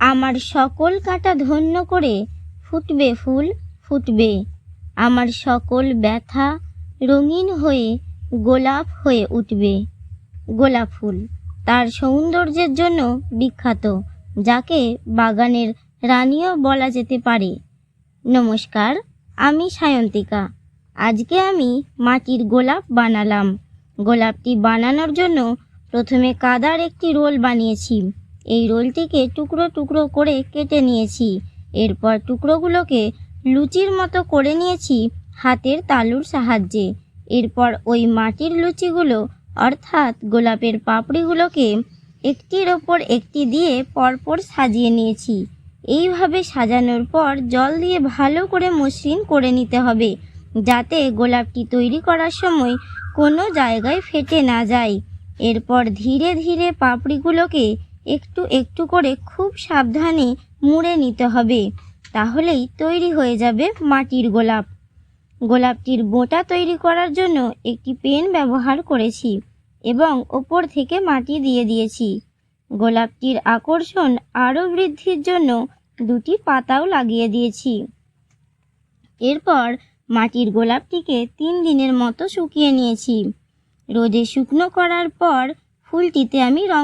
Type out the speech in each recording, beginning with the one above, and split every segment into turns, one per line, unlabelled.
আমার সকল কাঁটা ধন্য করে ফুটবে ফুল ফুটবে। আমার সকল ব্যথা রঙিন হয়ে গোলাপ হয়ে উঠবে। গোলাপ ফুল তার সৌন্দর্যের জন্য বিখ্যাত, যাকে বাগানের রানীও বলা যেতে পারে। নমস্কার, আমি সায়ন্তিকা। আজকে আমি মাটির গোলাপ বানালাম। গোলাপটি বানানোর জন্য প্রথমে কাদার একটি রোল বানিয়েছি। এই রোলটিকে টুকরো টুকরো করে কেটে নিয়েছি। এরপর টুকরোগুলোকে লুচির মতো করে নিয়েছি হাতের তালুর সাহায্যে। এরপর ওই মাটির লুচিগুলো অর্থাৎ গোলাপের পাপড়িগুলোকে একটির ওপর একটি দিয়ে পরপর সাজিয়ে নিয়েছি। এইভাবে সাজানোর পর জল দিয়ে ভালো করে মসৃণ করে নিতে হবে, যাতে গোলাপটি তৈরি করার সময় কোনো জায়গায় ফেটে না যায়। এরপর ধীরে ধীরে পাপড়িগুলোকে একটু একটু করে খুব সাবধানে মুড়ে নিতে হবে, তাহলেই তৈরি হয়ে যাবে মাটির গোলাপ। গোলাপটির বোঁটা তৈরি করার জন্য একটি পেন ব্যবহার করেছি এবং ওপর থেকে মাটি দিয়ে দিয়েছি। গোলাপটির আকর্ষণ আরও বৃদ্ধির জন্য দুটি পাতাও লাগিয়ে দিয়েছি। এরপর মাটির গোলাপটিকে 3 দিনের মতো শুকিয়ে নিয়েছি। রোদে শুকনো করার পর ফুলটিতে আমি রং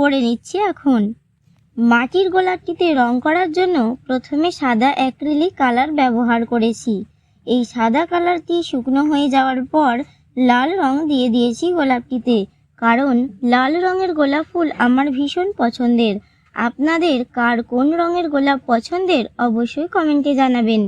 করে নিচ্ছি। এখন মাটির গোলাপটিতে রং করার জন্য প্রথমে সাদা অ্যাক্রিলিক কালার ব্যবহার করেছি। এই সাদা কালারটি শুকনো হয়ে যাওয়ার পর লাল রং দিয়ে দিয়েছি গোলাপটিতে, কারণ লাল রঙের গোলাপ ফুল আমার ভীষণ পছন্দের। আপনাদের কার কোন রঙের গোলাপ পছন্দের অবশ্যই কমেন্টে জানাবেন।